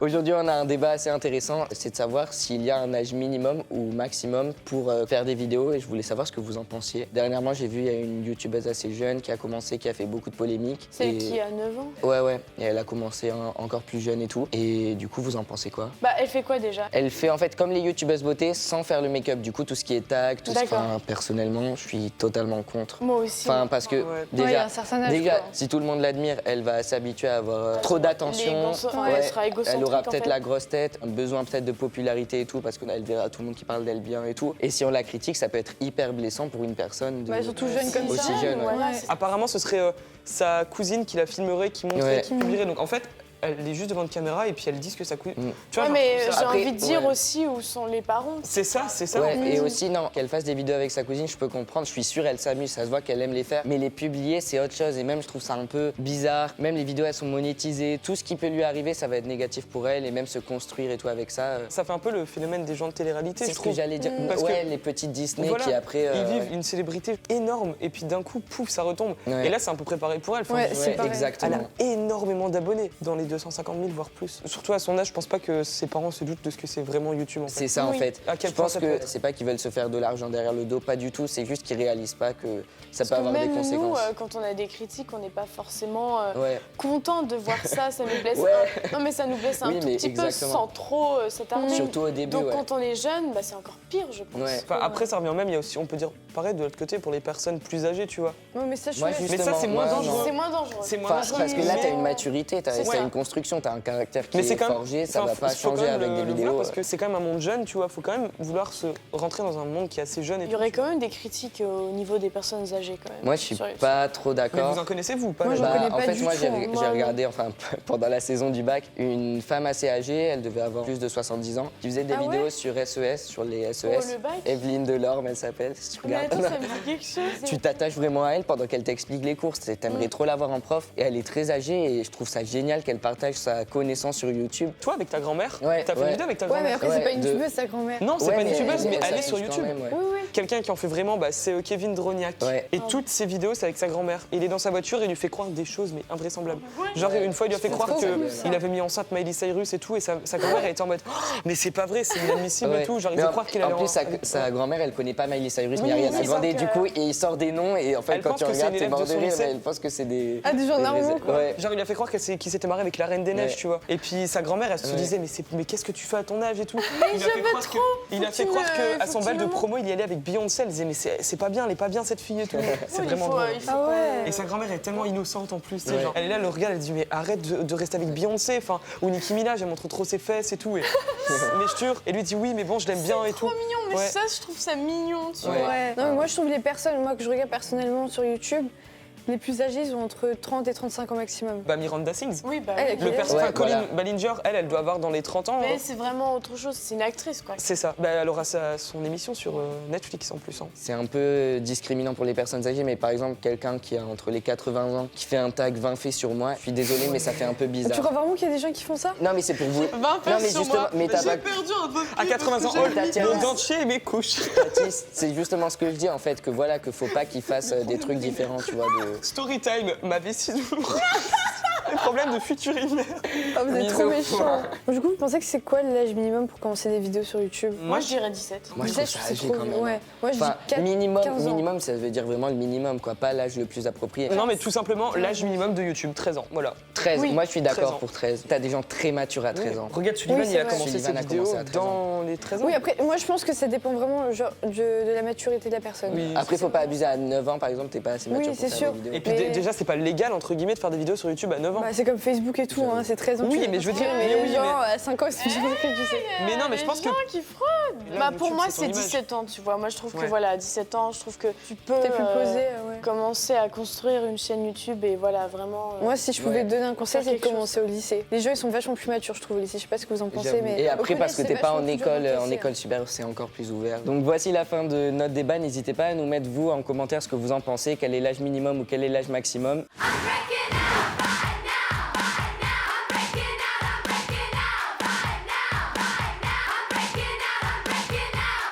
Aujourd'hui, on a un débat assez intéressant, c'est de savoir s'il y a un âge minimum ou maximum pour faire des vidéos et je voulais savoir ce que vous en pensiez. Dernièrement, j'ai vu, il y a une youtubeuse assez jeune qui a commencé, qui a fait beaucoup de polémiques. Celle qui a 9 ans? Ouais, et elle a commencé encore plus jeune et tout. Et du coup, vous en pensez quoi? Bah, elle fait quoi déjà? Elle fait en fait comme les youtubeuses beauté sans faire le make-up. Du coup, tout ce qui est tag, tout ce qui... Enfin, personnellement, je suis totalement contre. Moi aussi. Enfin, parce que déjà, âge, si tout le monde l'admire, elle va s'habituer à avoir trop d'attention. Elle sera égocentrique. Elle aura peut-être la grosse tête, besoin peut-être de popularité et tout, parce qu'elle verra tout le monde qui parle d'elle bien et tout. Et si on la critique, ça peut être hyper blessant pour une personne. Surtout jeune comme ça. Aussi jeune. Apparemment, ce serait sa cousine qui la filmerait, qui montrait, qui publierait. Donc en fait, elle est juste devant une caméra et puis elle dit ce que ça coûte. Tu vois, mais j'ai envie de dire aussi où sont les parents. C'est ça. Ouais, et aussi, non, qu'elle fasse des vidéos avec sa cousine, je peux comprendre. Je suis sûre, elle s'amuse, ça se voit qu'elle aime les faire. Mais les publier, c'est autre chose. Et même, je trouve ça un peu bizarre. Même les vidéos, elles sont monétisées. Tout ce qui peut lui arriver, ça va être négatif pour elle. Et même se construire et tout avec ça. Ça fait un peu le phénomène des gens de télé-réalité, c'est ce que j'allais dire. Parce que les petites Disney voilà, qui après. Ils vivent une célébrité énorme. Et puis d'un coup, pouf, ça retombe. Et là, c'est un peu préparé pour elle. Exactement. Elle a énormément d'abonnés, dans les 250 000, voire plus. Surtout à son âge, je pense pas que ses parents se doutent de ce que c'est vraiment YouTube en fait. C'est ça en fait. À quel je point pense que c'est pas qu'ils veulent se faire de l'argent derrière le dos, pas du tout. C'est juste qu'ils réalisent pas que ça peut avoir des conséquences. Nous, quand on a des critiques, on n'est pas forcément content de voir ça. Ça nous blesse. Non mais ça nous blesse un tout petit peu sans trop s'attarder. Surtout au début. Donc quand on est jeune, c'est encore pire, je pense. Enfin, après, ça revient au même. Il y a aussi, on peut dire, pareil de l'autre côté pour les personnes plus âgées, tu vois. Ouais, mais ça, mais ça, c'est moins dangereux. C'est moins dangereux. C'est moins dangereux. Parce que là, t'as une maturité, t'as une construction, t'as un caractère qui est forgé, ça va pas changer avec des vidéos. Parce que c'est quand même un monde jeune, tu vois. Faut quand même vouloir se rentrer dans un monde qui est assez jeune. Il y aurait quand même des critiques au niveau des personnes âgées, quand même. Moi, je suis pas trop d'accord. Mais vous en connaissez, vous, pas? Moi, j'en connais pas du tout. En fait, moi, j'ai regardé, pendant la saison du bac, une femme assez âgée, elle devait avoir plus de 70 ans, qui faisait des vidéos sur SES, sur les SES. Oh, le bac. Evelyne Delorme, elle s'appelle. Si tu regardes. Mais attends, ça me dit quelque chose. Tu t'attaches vraiment à elle pendant qu'elle t'explique les courses. T'aimerais trop l'avoir en prof. Et elle est très âgée et je trouve ça génial qu'elle partage sa connaissance sur YouTube. Toi, avec ta grand-mère, t'as fait une vidéo avec ta Ouais, mais grand-mère. après, c'est pas une youtubeuse, sa grand-mère. Non, c'est pas une youtubeuse, mais elle est sur YouTube. Oui. Quelqu'un qui en fait vraiment, c'est Kevin Droniak. Et toutes ses vidéos, c'est avec sa grand-mère. Il est dans sa voiture et il lui fait croire des choses, mais invraisemblables. Genre, une fois, il lui a fait croire qu'il avait mis enceinte Miley Cyrus et tout, et sa grand-mère, elle était en mode oh, mais c'est pas vrai, c'est inadmissible et tout. Genre, il fait croire qu'il allait en plus, sa grand-mère, elle connaît pas Miley Cyrus, mais Ariana Grande, du coup, et il sort des noms, et en fait, quand tu regardes, t'es mort de rire, mais elle pense que c'est des. Ah, des gens normaux, quoi. Genre, il lui a fait croire qu'il s'était marié avec la Reine des Neiges, tu vois. Et puis, sa grand-mère, elle se disait, mais qu'est-ce que tu fais à ton âge et tout. Il a fait croire qu'à son bal de promo, il y allait avec Beyoncé. Elle disait, mais c'est pas bien, elle est pas bien cette fille et tout. C'est vraiment drôle. Et sa grand-mère est tellement innocente en plus. Genre, elle est là, le regarde, elle dit, mais arrête de rester avec Beyoncé. Enfin, ou Nicki Minaj, elle montre trop ses fesses et tout. Mais je jure. Et lui dit, oui, mais bon, je l'aime bien et tout. C'est trop mignon, mais ça, je trouve ça mignon, tu vois. Non, mais moi, je trouve les personnes, que je regarde personnellement sur YouTube, les plus âgés, ils ont entre 30 et 35 ans maximum. Miranda Sings. Oui, le personnage Colin Ballinger, elle doit avoir dans les 30 ans. Mais c'est vraiment autre chose, c'est une actrice, quoi. C'est ça. Elle aura son émission sur Netflix en plus. C'est un peu discriminant pour les personnes âgées, mais par exemple, quelqu'un qui a entre les 80 ans, qui fait un tag 20 faits sur moi, je suis désolée, mais ça fait un peu bizarre. Tu crois vraiment qu'il y a des gens qui font ça? Non, mais c'est pour vous. 20 faits sur moi. Mais t'as pas perdu un peu. À 80 ans, mon dentier et mes couches. C'est justement ce que je dis en fait, que faut pas qu'ils fassent des trucs différents, tu vois. Story time. Ma vessie douloureuse. Un problème de futur urinaire. Oh, vous êtes trop méchants. Du coup, vous pensez que c'est quoi l'âge minimum pour commencer des vidéos sur YouTube? Moi, je dirais 17. Moi, je trouve ça âgé quand même. Ouais. Moi, je dis 4, minimum, ça veut dire vraiment le minimum, quoi, pas l'âge le plus approprié. Non, mais tout simplement, l'âge minimum de YouTube, 13 ans, voilà. 13, moi je suis d'accord pour 13. T'as des gens très matures à 13 ans. Regarde, Sullivan, il a commencé ses vidéos dans les 13 ans. Oui, après, moi je pense que ça dépend vraiment de la maturité de la personne. Oui, après, faut pas abuser à 9 ans, par exemple, t'es pas assez mature pour faire des vidéos. Et puis déjà, c'est pas légal, entre guillemets, de faire des vidéos sur YouTube à 9 ans. C'est comme Facebook et tout, c'est 13 ans. Oui, mais je veux dire, à 5 ans, c'est ce que tu sais. Mais non, mais je pense que. Qui fraudent. Pour moi, c'est 17 ans, tu vois. Moi, je trouve que voilà, à 17 ans, je trouve que tu peux commencer à construire une chaîne YouTube et voilà, vraiment. Moi, si je pouvais te donner un conseil, c'est de commencer au lycée. Les gens, ils sont vachement plus matures, je trouve, au lycée. Je sais pas ce que vous en pensez, mais. Et après, parce que t'es pas en école supérieure, c'est encore plus ouvert. Donc voici la fin de notre débat. N'hésitez pas à nous mettre, vous, en commentaire ce que vous en pensez. Quel est l'âge minimum ou quel est l'âge maximum.